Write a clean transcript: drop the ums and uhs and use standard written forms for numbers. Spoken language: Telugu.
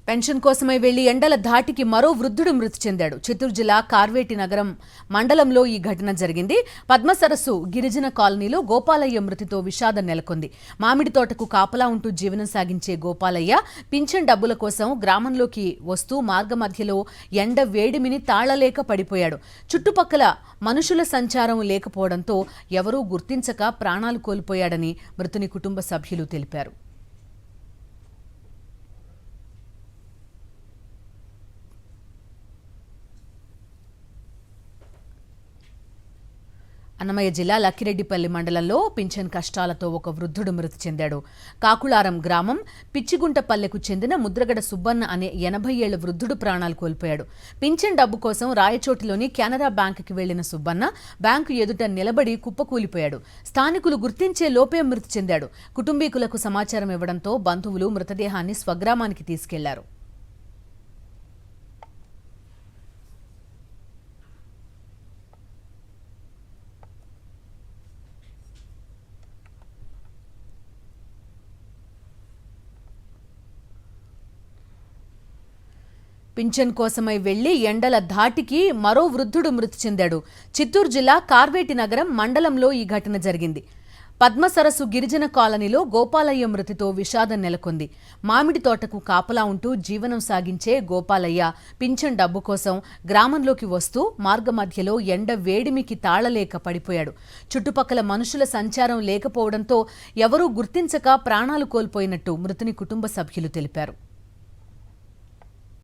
పెన్షన్ కోసమై వెళ్లి ఎండల ధాటికి మరో వృద్ధుడు మృతి చెందాడు. చిత్తూరు జిల్లా కార్వేటి నగరం మండలంలో ఈ ఘటన జరిగింది. పద్మసరస్సు గిరిజన కాలనీలో గోపాలయ్య మృతితో విషాదం నెలకొంది. మామిడి తోటకు కాపలా ఉంటూ జీవనం సాగించే గోపాలయ్య పింఛన్ డబ్బుల కోసం గ్రామంలోకి వస్తూ మార్గమధ్యలో ఎండ వేడిమిని తాళలేక పడిపోయాడు. చుట్టుపక్కల మనుషుల సంచారం లేకపోవడంతో ఎవరూ గుర్తించక ప్రాణాలు కోల్పోయాడని మృతుని కుటుంబ సభ్యులు తెలిపారు. అన్నమయ్య జిల్లా లక్కిరెడ్డిపల్లి మండలంలో పింఛన్ కష్టాలతో ఒక వృద్ధుడు మృతి చెందాడు. కాకులారం గ్రామం పిచ్చిగుంటపల్లెకు చెందిన ముద్రగడ సుబ్బన్న అనే 80 ఏళ్ల వృద్ధుడు ప్రాణాలు కోల్పోయాడు. పింఛన్ డబ్బు కోసం రాయచోటిలోని కెనరా బ్యాంకుకి వెళ్లిన సుబ్బన్న బ్యాంకు ఎదుట నిలబడి కుప్పకూలిపోయాడు. స్థానికులు గుర్తించే లోపే మృతి చెందాడు. కుటుంబీకులకు సమాచారం ఇవ్వడంతో బంధువులు మృతదేహాన్ని స్వగ్రామానికి తీసుకెళ్లారు. పింఛన్ కోసమై వెళ్లి ఎండల ధాటికి మరో వృద్ధుడు మృతి చెందాడు. చిత్తూరు జిల్లా కార్వేటి నగరం మండలంలో ఈ ఘటన జరిగింది. పద్మసరస్సు గిరిజన కాలనీలో గోపాలయ్య మృతితో విషాదం నెలకొంది. మామిడి తోటకు కాపలా ఉంటూ జీవనం సాగించే గోపాలయ్య పింఛన్ డబ్బు కోసం గ్రామంలోకి వస్తూ మార్గమధ్యలో ఎండ వేడిమికి తాళలేక పడిపోయాడు. చుట్టుపక్కల మనుషుల సంచారం లేకపోవడంతో ఎవరూ గుర్తించక ప్రాణాలు కోల్పోయినట్టు మృతుని కుటుంబ సభ్యులు తెలిపారు.